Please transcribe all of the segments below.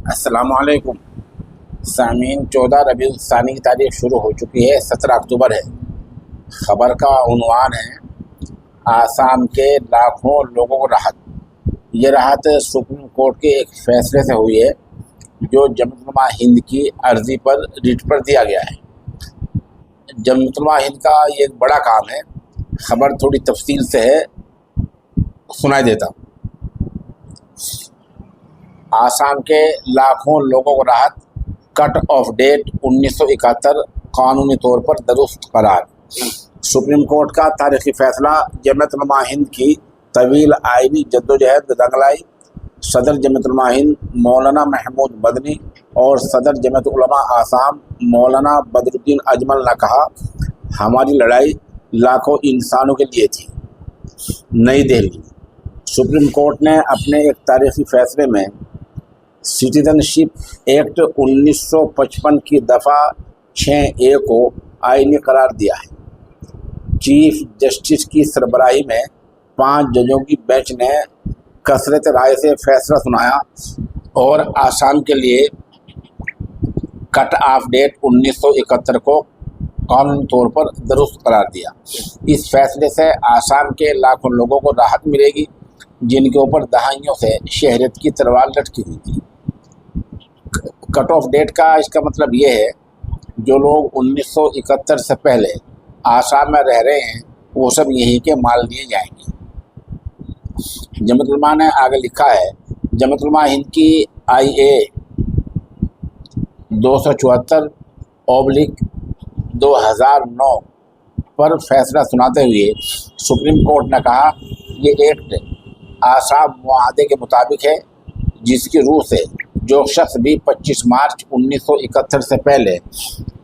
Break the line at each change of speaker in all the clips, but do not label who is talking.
السلام علیکم سامعین، 14 ربیع الثانی کی تاریخ شروع ہو چکی ہے، 17 اکتوبر ہے۔ خبر کا عنوان ہے آسام کے لاکھوں لوگوں کو راحت۔ یہ راحت سپریم کورٹ کے ایک فیصلے سے ہوئی ہے جو جمعیت علماء ہند کی عرضی پر ریٹ پر دیا گیا ہے۔ جمعیت علماء ہند کا یہ ایک بڑا کام ہے۔ خبر تھوڑی تفصیل سے ہے، سنائی دیتا ہوں۔ آسام کے لاکھوں لوگوں کو راحت، کٹ آف ڈیٹ 1971 قانونی طور پر درست قرار۔ سپریم کورٹ کا تاریخی فیصلہ جمعیت علماء ہند کی طویل آئینی جدوجہد رنگ لائی۔ صدر جمعیت علماء ہند مولانا محمود مدنی اور صدر جمعیت علماء آسام مولانا بدر الدین اجمل نے کہا، ہماری لڑائی لاکھوں انسانوں کے لیے تھی۔ نئی دہلی، سپریم کورٹ نے اپنے ایک تاریخی فیصلے میں سٹیزن شپ ایکٹ 1955 کی دفعہ 6A کو آئینی قرار دیا ہے۔ چیف جسٹس کی سربراہی میں 5 ججوں کی بینچ نے کثرت رائے سے فیصلہ سنایا اور آسام کے لیے کٹ آف ڈیٹ 1971 کو قانونی طور پر درست قرار دیا۔ اس فیصلے سے آسام کے لاکھوں لوگوں کو راحت ملے گی جن کے اوپر دہائیوں سے شہریت کی تلوار لٹکی ہوئی تھی۔ کٹ آف ڈیٹ کا اس کا مطلب یہ ہے جو لوگ 1971 سے پہلے آسام میں رہ رہے ہیں وہ سب یہی کے مال لیے جائیں گے۔ جمعیت علماء نے آگے لکھا ہے، جمعیت علماء ہند کی IA 274/2009 پر فیصلہ سناتے ہوئے سپریم کورٹ نے کہا، یہ ایکٹ آسام معاہدے کے مطابق ہے جس کی روح سے جو شخص بھی 25 مارچ 1971 سے پہلے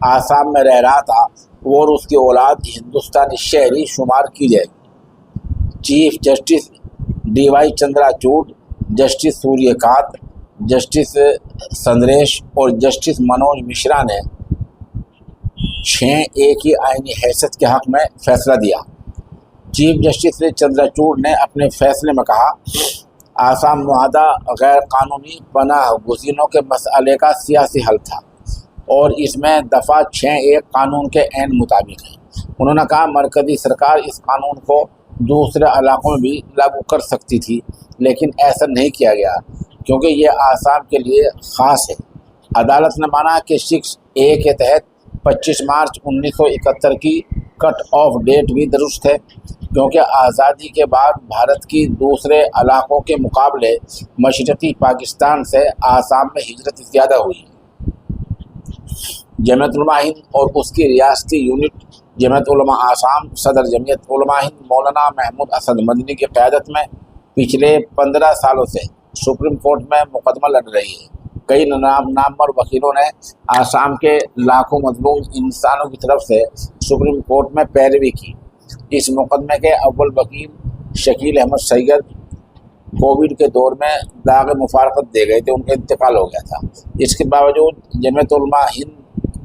آسام میں رہ رہا تھا وہ اور اس کی اولاد ہندوستانی شہری شمار کی جائے گی۔ چیف جسٹس DY چندراچوڈ، جسٹس سوریہ کانت، جسٹس سندریش اور جسٹس منوج مشرا نے 6A کی آئینی حیثیت کے حق میں فیصلہ دیا۔ چیف جسٹس چندراچوڈ نے اپنے فیصلے میں کہا، آسام معاہدہ غیر قانونی پناہ گزینوں کے مسئلے کا سیاسی حل تھا اور اس میں دفعہ 6A قانون کے عین مطابق ہے۔ انہوں نے کہا، مرکزی سرکار اس قانون کو دوسرے علاقوں میں بھی لاگو کر سکتی تھی لیکن ایسا نہیں کیا گیا کیونکہ یہ آسام کے لیے خاص ہے۔ عدالت نے مانا کہ 6A کے تحت 25 مارچ 1971 کی کٹ آف ڈیٹ بھی درست ہے کیونکہ آزادی کے بعد بھارت کی دوسرے علاقوں کے مقابلے مشرقی پاکستان سے آسام میں ہجرت زیادہ ہوئی ہے۔ جمعیت علماء ہند اور اس کی ریاستی یونٹ جمعیت علماء آسام صدر جمعیت علماء ہند مولانا محمود اسد مدنی کی قیادت میں پچھلے 15 سالوں سے سپریم کورٹ میں مقدمہ لڑ رہی ہے۔ کئی نامور وکیلوں نے آسام کے لاکھوں مظلوم انسانوں کی طرف سے سپریم کورٹ میں پیروی کی۔ اس مقدمے کے اول وکیل شکیل احمد سید کووڈ کے دور میں داغ مفارقت دے گئے تھے، ان کا انتقال ہو گیا تھا۔ اس کے باوجود جمعیت علماء ہند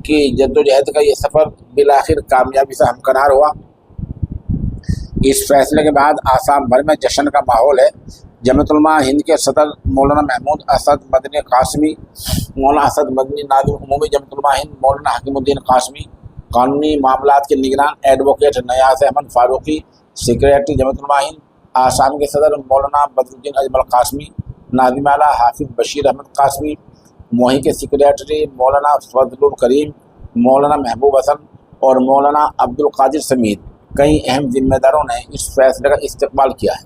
کی جدوجہد کا یہ سفر بالآخر کامیابی سے ہمکنار ہوا۔ اس فیصلے کے بعد آسام بھر میں جشن کا ماحول ہے۔ جمعیت علماء ہند کے صدر مولانا محمود اسد مدنی قاسمی، مولانا اسد مدنی نائب عمومی جمعیت علماء ہند مولانا حکیم الدین قاسمی، قانونی معاملات کے نگران ایڈوکیٹ نیاز احمد فاروقی، سیکریٹری جمعیت علماء ہند آسام کے صدر مولانا بدر الدین اجمل قاسمی، ناظم اعلیٰ حافظ بشیر احمد قاسمی، موہی کے سیکریٹری مولانا فضل الکریم، مولانا محبوب حسن اور مولانا عبد القادر سمیت کئی اہم ذمہ داروں نے اس فیصلے کا استقبال کیا ہے۔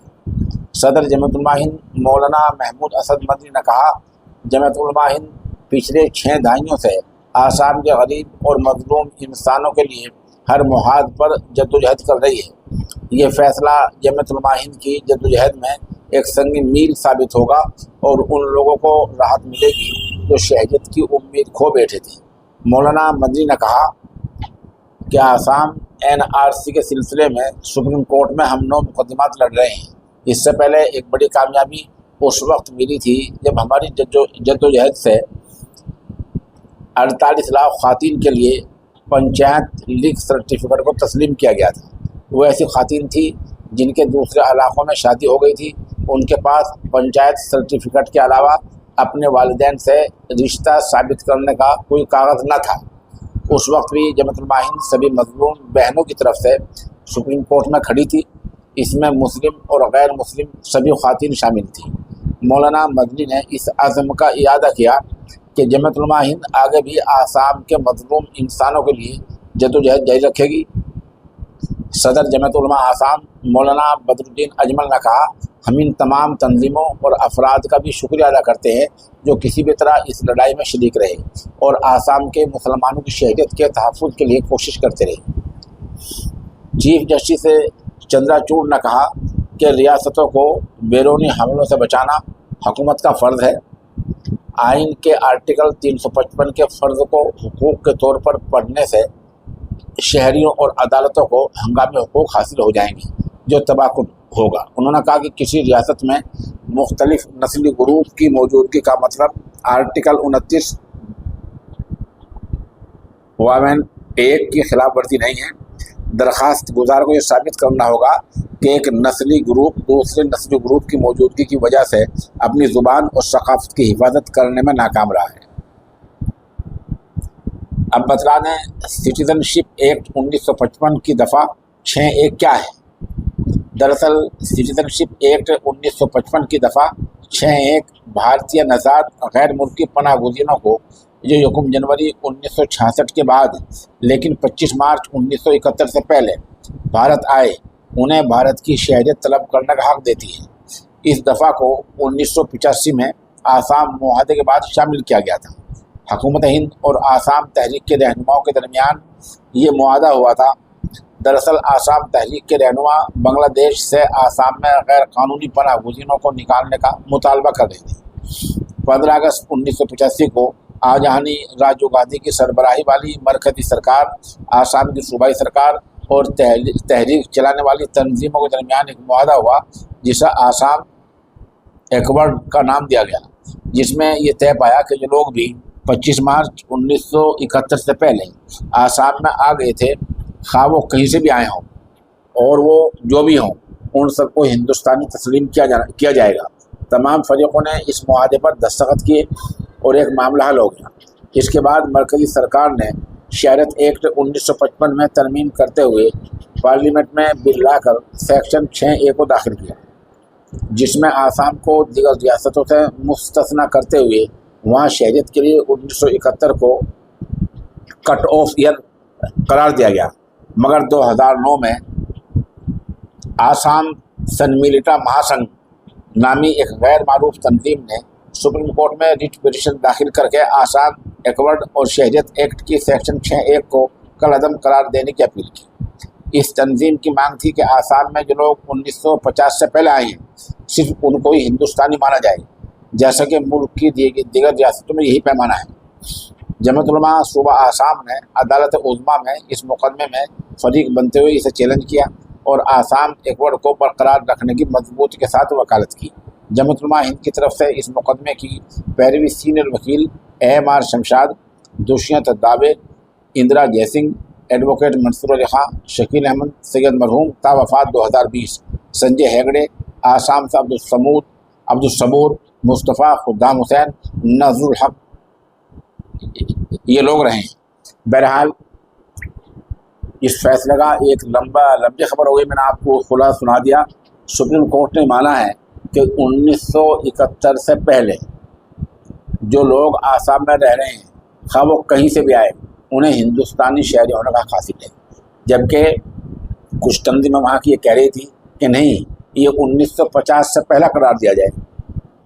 صدر جمعیت علماء ہند مولانا محمود اسد مدنی نے کہا، جمعیت علماء ہند پچھلے 6 دہائیوں سے آسام کے غریب اور مظلوم انسانوں کے لیے ہر محاذ پر جدوجہد کر رہی ہے۔ یہ فیصلہ جمعیت علماء ہند کی جدوجہد میں ایک سنگین میل ثابت ہوگا اور ان لوگوں کو راحت ملے گی جو شہریت کی امید کھو بیٹھے تھے۔ مولانا مدنی نے کہا کہ آسام NRC کے سلسلے میں سپریم کورٹ میں ہم 9 مقدمات لڑ رہے ہیں۔ اس سے پہلے ایک بڑی کامیابی اس وقت ملی تھی جب ہماری جدوجہد سے 48 لاکھ خواتین کے لیے پنچایت لیگ سرٹیفکیٹ کو تسلیم کیا گیا تھا۔ وہ ایسی خواتین تھی جن کے دوسرے علاقوں میں شادی ہو گئی تھی، ان کے پاس پنچایت سرٹیفکیٹ کے علاوہ अपने वालिदैन से रिश्ता साबित करने का कोई कागज़ न था। उस वक्त भी जमात उलमा हिंद सभी मजलूम बहनों की तरफ से सुप्रीम कोर्ट में खड़ी थी। इसमें मुस्लिम और गैर मुस्लिम सभी ख़वातीन शामिल थी। मौलाना मदनी ने इस अज़म का इरादा किया कि जमात उलमा हिंद आगे भी आसाम के मजलूम इंसानों के लिए जदोजहद जारी रखेगी। सदर जमात उलमा आसाम मौलाना बदरुद्दीन अजमल ने कहा, हम इन तमाम तंजीमों और अफराद का भी शुक्रिया अदा करते हैं जो किसी भी तरह इस लड़ाई में शरीक रहे और आसाम के मुसलमानों की शहरियत के तहफ़्फ़ुज़ के लिए कोशिश करते रहे। चीफ जस्टिस चंद्राचूड़ ने कहा कि रियासतों को बैरूनी हमलों से बचाना हुकूमत का फ़र्ज़ है। आइन के आर्टिकल 355 के फ़र्ज़ को हुकूक के तौर पर पढ़ने से शहरियों और अदालतों को हंगामी हुकूक हासिल हो जाएंगे जो तबाकुल होगा। उन्होंने कहा कि किसी रियासत में मुख्तलिफ नस्ली ग्रुप की मौजूदगी का मतलब आर्टिकल 29 वावन 1 की खिलाफ वर्जी नहीं है। दरख्वास्त गुजार को यह साबित करना होगा कि एक नस्ली ग्रुप दूसरे नस्ली ग्रुप की मौजूदगी की वजह से अपनी ज़ुबान और सकाफ़त की हिफाजत करने में नाकाम रहा है। अब बतला दें सिटीज़नशिप एक्ट 1955 की दफ़ा 6(1) क्या है। दरअसल सिटीज़नशिप एक्ट 1955 की दफ़ा 6(1) भारतीय नज़ाद गैर मुल्की पनाह गुज़ीनों को जो यकम जनवरी 1966 के बाद लेकिन 25 मार्च 1971 से पहले भारत आए, उन्हें भारत की शहरियत तलब करने का हक़ देती है। इस दफ़ा को 1985 में आसाम मुआहदे के बाद शामिल किया गया था। हुकूमत हिंद और आसाम तहरीक के रहनुमाओं के दरमियान ये मुआहदा हुआ था। दरअसल आसाम तहरीक के रहनुमा बांग्लादेश से आसाम में गैर कानूनी पनाह गुज़ीनों को निकालने का मुतालबा कर रहे थे। 15 अगस्त 1985 को आजहानी राजीव गांधी की सरबराही वाली मरकज़ी सरकार, आसाम की सूबाई सरकार और तहरीक चलाने वाली तंजीमों के दरमियान एक मुआहदा हुआ जिसे आसाम एक्वार्ड का नाम दिया गया, जिसमें यह तय पाया कि जो लोग भी 25 मार्च 1971 से पहले आसाम में आ गए थे, खा वो कहीं से भी आए हों और वो जो भी हों, उन सबको हिंदुस्तानी तस्लीम किया जाएगा। तमाम फरीकों ने इस मुआहदे पर दस्तखत किए और एक मामला हल हो गया। इसके बाद मरकज़ी सरकार ने शहरियत एक्ट 1955 में तरमीम करते हुए पार्लियामेंट में बिल लाकर सेक्शन 6(a) को दाखिल किया, जिसमें आसाम को दीगर रियासतों से मुस्तस्ना करते हुए वहाँ शहरियत के लिए 1971 को कट ऑफ ईयर करार दिया गया। मगर 2009 में आसाम सनमिलिटा महासंघ नामी एक गैर मारूफ तंजीम ने सुप्रीम कोर्ट में रिट पिटीशन दाखिल करके आसाम एक्वार्ड और शहरियत एक्ट की सेक्शन 6(1) को कलअदम करार देने की अपील की। इस तंजीम की मांग थी कि आसाम में जो लोग 1950 से पहले आए हैं, सिर्फ उनको ही हिंदुस्तानी माना जाए, जैसा कि मुल्क की दीगर रियासतों में यही पैमाना है। जमात उलमा सूबा आसाम ने अदालत उज़्मा में इस मुकदमे में फरीक बनते हुए इसे चैलेंज किया और आसाम एक्वार्ड को बरकरार रखने की मजबूती के साथ वकालत की। जमात उलमा हिंद की तरफ से इस मुकदमे की पैरवी सीनियर वकील AMR शमशाद, दुष्यंत दावे, इंदिरा जयसिंह, एडवोकेट मंसूर अली खां, शकील अहमद, सैयद मरहूम ता वफात 2020, संजय हेगड़े, आसाम से अब्दुल सबूर, मुस्तफ़ा खुद्दाम हुसैन, नजरुल हक, ये लोग रहे। बहरहाल इस फैसले का एक लंबी खबर हो गई, मैंने आपको खुला सुना दिया। सुप्रीम कोर्ट ने माना है कि 1971 से पहले जो लोग आसाम में रह रहे हैं, खा वो कहीं से भी आए, उन्हें हिंदुस्तानी शहरी होने का हक़ हासिल है। जबकि कुछ तंजीमें वहाँ की ये कह रही थी कि नहीं, ये 1950 से पहला करार दिया जाए,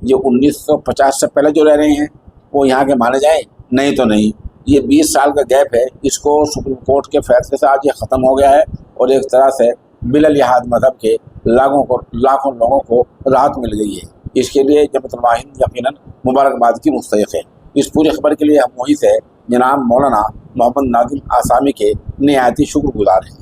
जो 1950 से पहले जो रह रहे हैं वो यहाँ के माने जाए, नहीं तो नहीं। ये 20 साल का गैप है, इसको सुप्रीम कोर्ट के फैसले से आज ये ख़त्म हो गया है और एक तरह से बिललिहाद मज़हब के लाखों लोगों को राहत मिल गई है। इसके लिए जमात उलमा हिंद यकीनन मुबारकबाद की मुस्तहिक़ है। इस पूरी खबर के लिए हम वहीं से जनाब मौलाना मोहम्मद नाज़िम आसामी के निहायती शुक्रगुज़ार हैं।